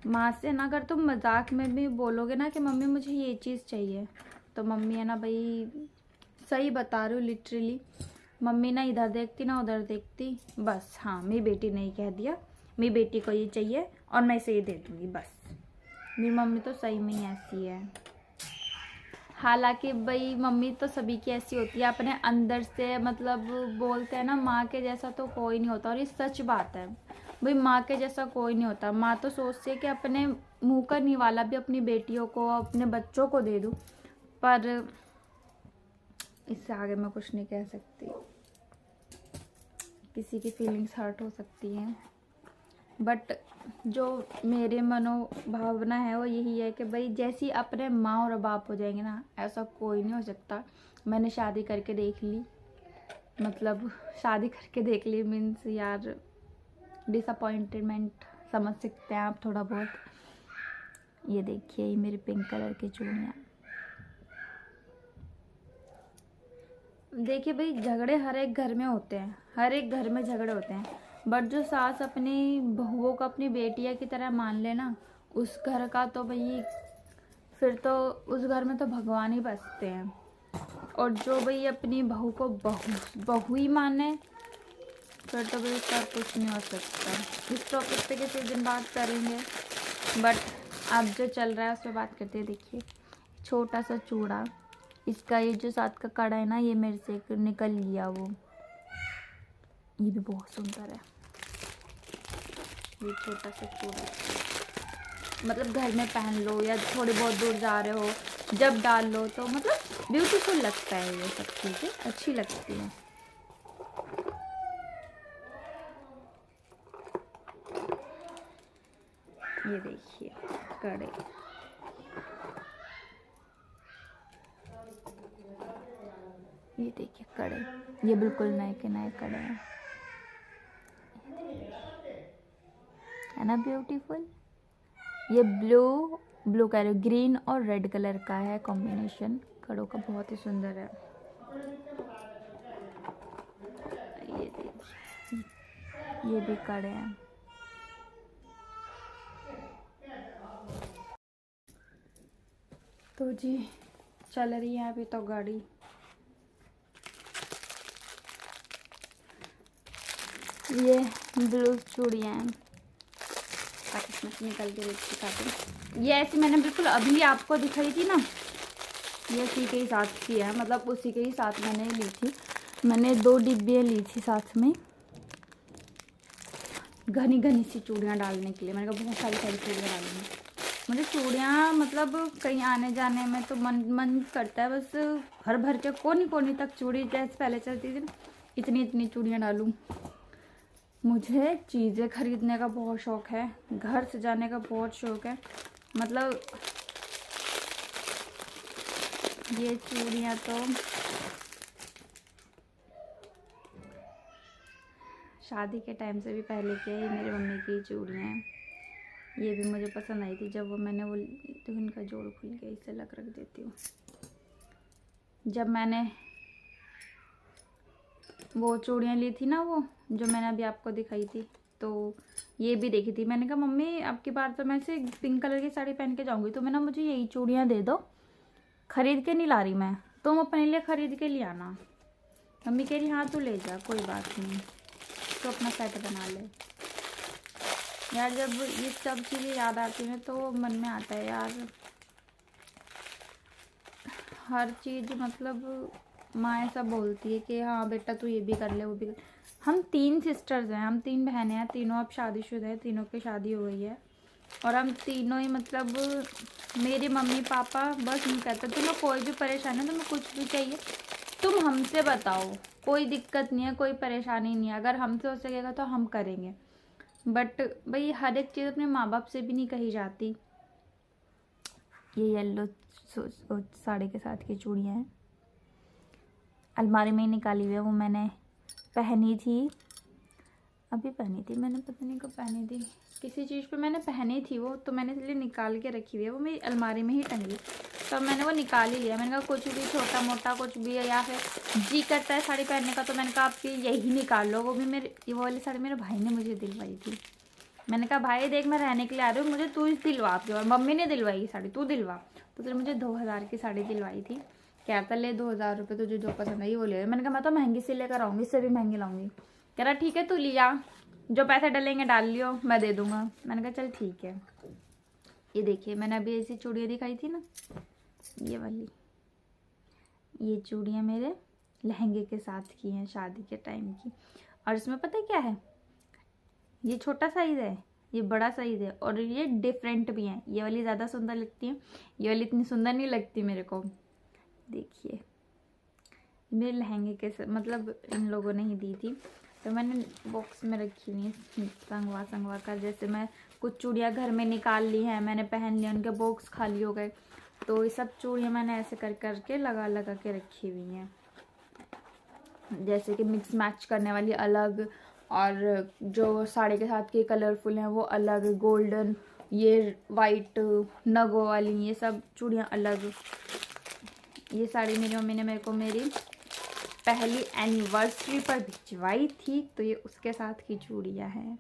A: माँ से ना अगर तुम मजाक में भी बोलोगे ना कि मम्मी मुझे ये चीज़ चाहिए, तो मम्मी है ना भाई, सही बता रही हूँ लिटरली, मम्मी ना इधर देखती ना उधर देखती, बस हाँ मेरी बेटी ने ही कह दिया मेरी बेटी को ये चाहिए और मैं इसे ये दे दूँगी बस। मेरी मम्मी तो सही में ही ऐसी है। हालांकि भाई मम्मी तो सभी की ऐसी होती है, अपने अंदर से मतलब बोलते हैं ना, माँ के जैसा तो कोई नहीं होता, और ये सच बात है भाई, माँ के जैसा कोई नहीं होता। माँ तो सोचती है कि अपने मुँह का निवाला भी अपनी बेटियों को, अपने बच्चों को दे दूँ, पर इससे आगे मैं कुछ नहीं कह सकती, किसी की फीलिंग्स हर्ट हो सकती हैं। बट जो मेरे मनोभावना है वो यही है कि भाई जैसी अपने माँ और बाप हो जाएंगे ना, ऐसा कोई नहीं हो सकता। मैंने शादी करके देख ली, मतलब शादी करके देख ली मीन्स यार डिसअपॉइंटमेंट समझ सकते हैं आप थोड़ा बहुत। ये देखिए, ये मेरी पिंक कलर की चूड़ियाँ। देखिए भाई, झगड़े हर एक घर में होते हैं, हर एक घर में झगड़े होते हैं, बट जो सास अपनी बहुओं को अपनी बेटिया की तरह मान लेना, उस घर का तो भाई फिर तो उस घर में तो भगवान ही बसते हैं। और जो भाई अपनी बहू को बहू ही माने, फिर तो भाई उसका कुछ नहीं हो सकता। इस टॉपिक पे किसी दिन बात करेंगे, बट अब जो चल रहा है उस पर बात करते हैं। देखिए छोटा सा चूड़ा, इसका ये जो साथ का कड़ा है ना, ये मेरे से निकल लिया वो, ये भी बहुत सुंदर है। ये छोटा सा चूड़ा मतलब घर में पहन लो या थोड़े बहुत दूर जा रहे हो जब डाल लो, तो मतलब ब्यूटीफुल लगता है। ये सब चीज़ें अच्छी लगती हैं। ये देखिए कड़े, ये देखिए कड़े, ये बिल्कुल नए के नए कड़े हैं, है ना ब्यूटीफुल। ये ब्लू कह रहे, ग्रीन और रेड कलर का है कॉम्बिनेशन कड़ों का, बहुत ही सुंदर है। ये देखिए, ये भी कड़े हैं। तो जी चल रही है अभी तो गाड़ी। ये ब्लू चूड़ियाँ हैं, इसमें से निकल के दिखाती। ये ऐसी मैंने बिल्कुल अभी आपको दिखाई थी ना, ये उसी के ही साथ की है, मतलब उसी के ही साथ मैंने ली थी। मैंने 2 डिब्बियाँ ली थी साथ में, घनी घनी सी चूड़ियाँ डालने के लिए। मैंने कहा बहुत सारी सारी चूड़ियाँ डालूंगी। मुझे चूड़ियाँ मतलब कहीं आने जाने में तो मन करता है बस भर भर के कोनी कोनी तक चूड़ी, जैसे पहले चलती थी ना, इतनी इतनी चूड़ियाँ डालूं। मुझे चीज़ें खरीदने का बहुत शौक़ है, घर सजाने का बहुत शौक़ है। मतलब ये चूड़ियाँ तो शादी के टाइम से भी पहले की है, ये मेरी मम्मी की चूड़ियाँ हैं। ये भी मुझे पसंद आई थी जब वो मैंने वो तो इनका जोड़ खुल गया, इसे अलग रख देती हूँ। जब मैंने वो चूड़ियाँ ली थी ना, वो जो मैंने अभी आपको दिखाई थी, तो ये भी देखी थी। मैंने कहा मम्मी अब की बार तो मैं से पिंक कलर की साड़ी पहन के जाऊँगी, तो मैं ना मुझे यही चूड़ियाँ दे दो, खरीद के नहीं ला रही मैं, तुम अपने लिए खरीद के ले आना। मम्मी कह रही हाँ तू ले जा, कोई बात नहीं, तो अपना सेट बना ले। यार जब ये सब चीज़ें याद आती हैं तो मन में आता है यार, हर चीज़ मतलब माँ ऐसा बोलती है कि हाँ बेटा तू ये भी कर ले वो भी कर। हम 3 सिस्टर्स हैं, हम 3 बहनें हैं, तीनों अब शादीशुदा है, तीनों की शादी हो गई है। और हम तीनों ही मतलब मेरे मम्मी पापा बस नहीं कहते तुम्हें कोई भी परेशानी है, तुम्हें कुछ भी चाहिए तुम हमसे बताओ, कोई दिक्कत नहीं है, कोई परेशानी नहीं है, अगर हमसे हो सकेगा तो हम करेंगे। बट भाई हर एक चीज़ अपने माँ बाप से भी नहीं कही जाती। ये येलो साड़ी के साथ की चूड़ियाँ हैं, अलमारी में ही निकाली हुई है, वो मैंने पहनी थी, अभी पहनी थी मैंने, पता नहीं कब पहनी थी, किसी चीज़ पे मैंने पहनी थी वो, तो मैंने इसलिए निकाल के रखी हुई है, वो मेरी अलमारी में ही टंगी, तो मैंने वो निकाल ही लिया। मैंने कहा कुछ भी छोटा मोटा कुछ भी है या फिर जी करता है साड़ी पहनने का, तो मैंने कहा आप यही निकाल लो। वो भी मेरे वो वाली साड़ी मेरे भाई ने मुझे दिलवाई थी। मैंने कहा भाई देख मैं रहने के लिए आ रही हूँ, मुझे तू ही दिलवा आपके, और मम्मी ने दिलवाई साड़ी, तू दिलवा। तो फिर मुझे 2000 की साड़ी दिलवाई थी। कहता ले 2000 रुपये, तुझे जो पसंद आई वो ले। मैंने कहा मैं तो महंगी से लेकर आऊँगी, इससे भी महंगी लाऊंगी। कह रहा ठीक है तू लिया, जो पैसे डलेंगे डाल लियो, मैं दे दूँगा। मैंने कहा चल ठीक है। ये देखिए मैंने अभी ऐसी चूड़ियाँ दिखाई थी ना, ये वाली, ये चूड़ियाँ मेरे लहंगे के साथ की हैं शादी के टाइम की। और इसमें पता है क्या है, ये छोटा साइज़ है, ये बड़ा साइज़ है, और ये डिफरेंट भी हैं। ये वाली ज़्यादा सुंदर लगती है, ये वाली इतनी सुंदर नहीं लगती मेरे को। देखिए मेरे लहंगे के मतलब इन लोगों ने ही दी थी, तो मैंने बॉक्स में रखी हुई है संगवा कर। जैसे मैं कुछ चूड़ियाँ घर में निकाल ली हैं, मैंने पहन लिया, उनके बॉक्स खाली हो गए, तो ये सब चूड़ियाँ मैंने ऐसे कर करके लगा के रखी हुई हैं। जैसे कि मिक्स मैच करने वाली अलग, और जो साड़ी के साथ के कलरफुल हैं वो अलग, गोल्डन, ये वाइट नगों वाली, ये सब चूड़ियाँ अलग। ये साड़ी मेरी मम्मी ने मेरे को मेरी पहली एनिवर्सरी पर भिजवाई थी, तो ये उसके साथ की चूड़ियाँ हैं।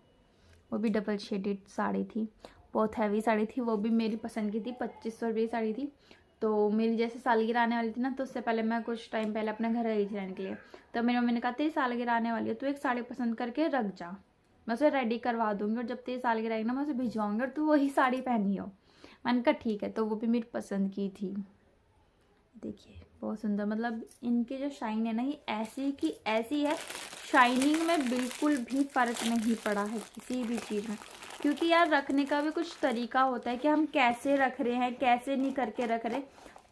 A: वो भी डबल शेडेड साड़ी थी, बहुत हैवी साड़ी थी, वो भी मेरी पसंद की थी। 2500 रुपये की साड़ी थी। तो मेरी जैसे सालगिरह आने वाली थी ना, तो उससे पहले मैं कुछ टाइम पहले अपने घर आई थी रहने के लिए, तो मेरी मम्मी ने कहा तेरी सालगिरह आने वाली है, तो एक साड़ी पसंद करके रख जा, मैं उसे रेडी करवा दूँगी, और जब तेरी सालगिरह आई ना मैं उसे भिजवाऊँगी और तू वही साड़ी पहनी हो। मैंने कहा ठीक है, तो वो भी मेरी पसंद की थी। देखिए बहुत सुंदर, मतलब इनकी जो शाइन है ना, ये ऐसी की ऐसी है, शाइनिंग में बिल्कुल भी फ़र्क नहीं पड़ा है किसी भी चीज़ में। क्योंकि यार रखने का भी कुछ तरीका होता है कि हम कैसे रख रहे हैं, कैसे नहीं करके रख रहे।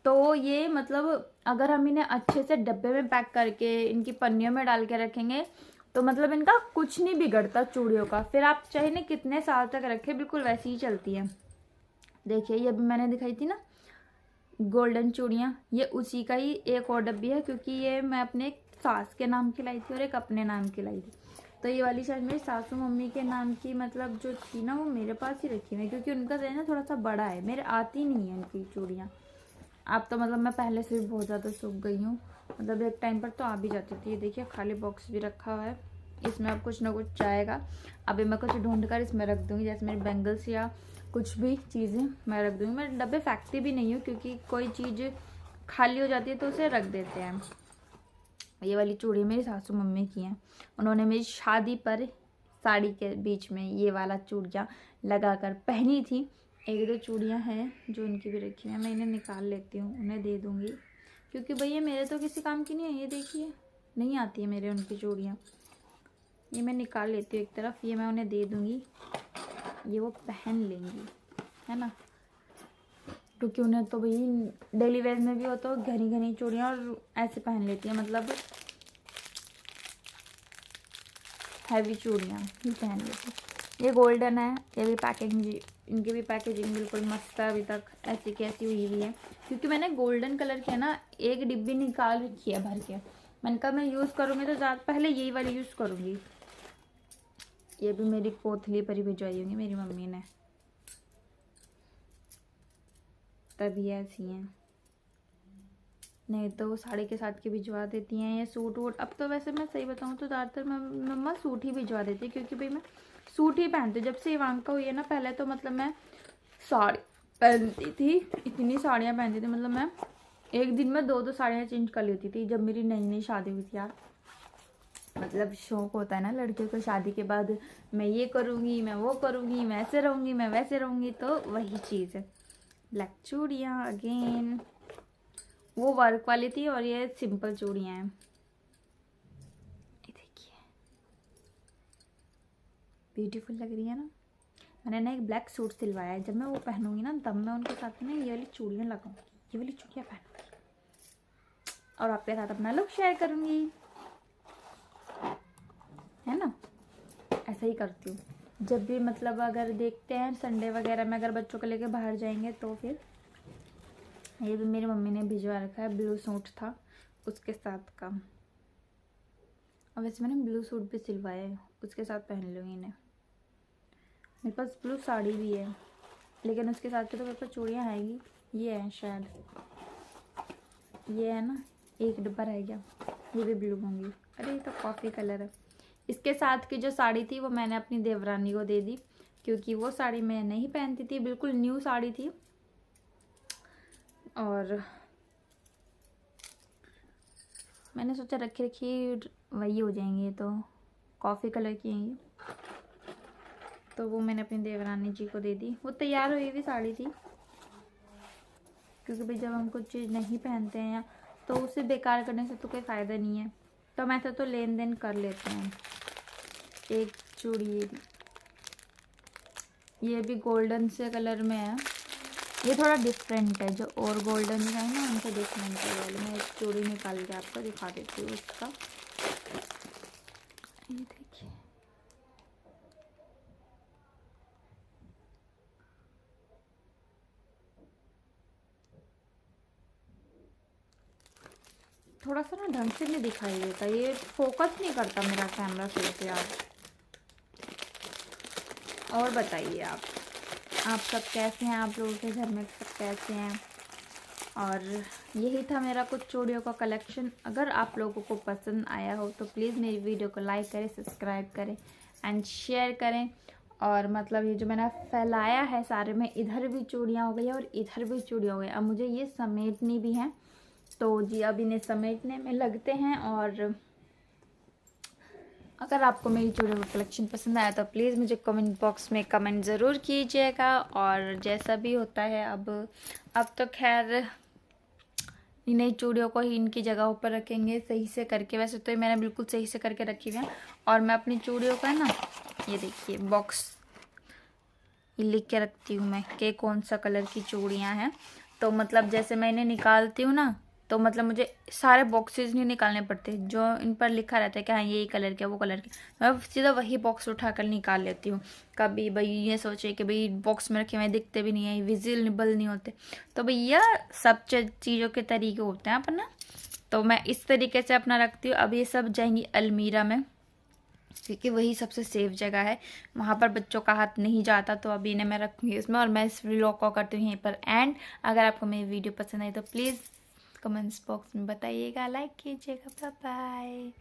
A: तो ये मतलब अगर हम इन्हें अच्छे से डब्बे में पैक करके इनकी पन्नियों में डाल के रखेंगे, तो मतलब इनका कुछ नहीं बिगड़ता चूड़ियों का। फिर आप चाहे ना कितने साल तक रखें, बिल्कुल वैसी ही चलती है। देखिए ये अभी मैंने दिखाई थी ना गोल्डन चूड़ियाँ, ये उसी का ही एक और डब्बी है, क्योंकि ये मैं अपने एक सास के नाम की लाई थी और एक अपने नाम की लाई थी। तो ये वाली शायद मेरी सासू मम्मी के नाम की मतलब जो थी ना, वो मेरे पास ही रखी हुई है, क्योंकि उनका जो है ना थोड़ा सा बड़ा है, मेरे आती नहीं है उनकी चूड़ियाँ। अब तो मतलब मैं पहले से भी बहुत ज़्यादा सूख गई हूँ, मतलब एक टाइम पर तो आ भी जाती थी। ये देखिए खाली बॉक्स भी रखा हुआ है, इसमें अब कुछ ना कुछ जाएगा। अभी मैं कुछ ढूंढ कर इसमें रख दूँगी, जैसे मेरी बैंगल्स या कुछ भी चीज़ें मैं रख दूँगी। मैं डब्बे फेंकती भी नहीं हूँ, क्योंकि कोई चीज़ खाली हो जाती है तो उसे रख देते हैं। ये वाली चूड़ी मेरी सासू मम्मी की हैं, उन्होंने मेरी शादी पर साड़ी के बीच में ये वाला चूड़ियाँ लगा कर पहनी थी। एक दो चूड़ियाँ हैं जो उनकी भी रखी हैं, मैं इन्हें निकाल लेती हूँ, उन्हें दे दूँगी, क्योंकि भैया मेरे तो किसी काम की नहीं है। ये देखिए नहीं आती है मेरे उनकी चूड़ियाँ। ये मैं निकाल लेती हूँ एक तरफ, ये मैं उन्हें दे दूँगी, ये वो पहन लेंगी, है ना, क्योंकि उन्हें तो भाई डेली वेयर में भी हो तो घनी घनी चूड़ियाँ और ऐसे पहन लेती है, मतलब हैवी चूड़ियाँ ही पहन लेती है। ये गोल्डन है, ये भी पैकेजिंग, इनकी भी पैकेजिंग बिल्कुल मस्त है, अभी तक ऐसी की ऐसी हुई हुई है, क्योंकि मैंने गोल्डन कलर की है ना एक डिब्बी निकाल रखी है भर के, मैंने कहा मैं यूज़ करूँगी तो ज़्यादा पहले यही वाली यूज़ करूँगी। ये भी मेरी कोथली पर ही भिजवाई होंगी मेरी मम्मी ने, तभी ऐसी हैं, नहीं तो वो साड़ी के साथ के भिजवा देती हैं या सूट वूट। अब तो वैसे मैं सही बताऊँ तो ज़्यादातर मम्मा सूट ही भिजवा देती है, क्योंकि भाई मैं सूट ही पहनती हूँ। जब से इवांका हुई है ना, पहले तो मतलब मैं साड़ी पहनती थी, इतनी साड़ियाँ पहनती थी, मतलब मैं एक दिन में 2-2 साड़ियाँ चेंज कर लेती थी। जब मेरी नई नई शादी हुई थी यार, मतलब शौक होता है ना लड़कियों को, शादी के बाद मैं ये करूँगी, मैं वो करूँगी, मैं ऐसे रहूँगी, मैं वैसे रहूँगी, तो वही चीज़ है। ब्लैक चूड़ियाँ अगेन, वो वर्क वाली थी और ये सिंपल चूड़ियाँ हैं, ये देखिए ब्यूटीफुल लग रही है ना। मैंने ना एक ब्लैक सूट सिलवाया है, जब मैं वो पहनूंगी ना तब मैं उनके साथ ना ये वाली चूड़ियाँ लगाऊंगी, ये वाली चूड़ियाँ पहनूंगी और आपके साथ अपना लुक शेयर करूंगी, है ना। ऐसा ही करती हूँ जब भी, मतलब अगर देखते हैं संडे वगैरह में अगर बच्चों को लेके बाहर जाएंगे तो फिर। ये भी मेरी मम्मी ने भिजवा रखा है, ब्लू सूट था उसके साथ का, और वैसे मैंने ब्लू सूट भी सिलवाया है, उसके साथ पहन लूँगी इन्हें। मेरे पास ब्लू साड़ी भी है, लेकिन उसके साथ तो मेरे पास चूड़ियाँ आएगी, ये है शायद, ये है ना, एक डिब्बा रह गया, ये भी ब्लू होंगी। अरे ये तो कॉफ़ी कलर है। इसके साथ की जो साड़ी थी वो मैंने अपनी देवरानी को दे दी, क्योंकि वो साड़ी मैं नहीं पहनती थी, बिल्कुल न्यू साड़ी थी, और मैंने सोचा रखी रखी वही हो जाएंगी, तो कॉफ़ी कलर की हैं ये, तो वो मैंने अपनी देवरानी जी को दे दी। वो तैयार हुई हुई साड़ी थी, क्योंकि भाई जब हम कुछ चीज़ नहीं पहनते हैं तो उसे बेकार करने से तो कोई फ़ायदा नहीं है, तो हम ऐसा तो लेन देन कर लेते हैं। एक चूड़ी, ये भी गोल्डन से कलर में है, ये थोड़ा डिफरेंट है, जो और गोल्डन है ना उनसे डिफरेंट है वाले। मैं एक चूड़ी निकाल के आपको दिखा देती हूँ उसका, ये देखिए, थोड़ा सा ना ढंग से नहीं दिखाई देता, ये फोकस नहीं करता मेरा कैमरा सही से यार। और बताइए आप सब कैसे हैं, आप लोगों के घर में सब कैसे हैं। और यही था मेरा कुछ चूड़ियों का कलेक्शन। अगर आप लोगों को पसंद आया हो तो प्लीज़ मेरी वीडियो को लाइक करें, सब्सक्राइब करें एंड शेयर करें। और मतलब ये जो मैंने फैलाया है सारे में, इधर भी चूड़ियाँ हो गई और इधर भी चूड़ियाँ हो गई, अब मुझे ये समेटनी भी हैं, तो जी अब इन्हें समेटने में लगते हैं। और अगर आपको मेरी चूड़ियों का कलेक्शन पसंद आया तो प्लीज़ मुझे कमेंट बॉक्स में कमेंट ज़रूर कीजिएगा। और जैसा भी होता है, अब तो खैर नई चूड़ियों को ही इनकी जगहों पर रखेंगे सही से करके। वैसे तो ये मैंने बिल्कुल सही से करके रखी हुई है, और मैं अपनी चूड़ियों का है ना, ये देखिए बॉक्स ये लिख के रखती हूँ मैं कि कौन सा कलर की चूड़ियाँ हैं। तो मतलब जैसे मैं इन्हें निकालती हूँ ना, तो मतलब मुझे सारे बॉक्सेस नहीं निकालने पड़ते, जो इन पर लिखा रहता है कि हाँ ये कलर का वो कलर का, मैं सीधा वही बॉक्स उठाकर निकाल लेती हूँ। कभी भाई ये सोचे कि भाई बॉक्स में रखे हुए दिखते भी नहीं है, विजिबल नहीं होते, तो भैया सब चीज़ों के तरीके होते हैं अपना, तो मैं इस तरीके से अपना रखती हूँ। अब ये सब जाएंगी अलमीरा में, क्योंकि वही सबसे सेफ जगह है, वहाँ पर बच्चों का हाथ नहीं जाता। तो अभी इन्हें मैं रखूँगी इसमें, और मैं इस व्लॉग को करती हूँ यहीं पर एंड। अगर आपको मेरी वीडियो पसंद आई तो प्लीज़ कमेंट्स बॉक्स में बताइएगा, लाइक कीजिएगा। Bye bye.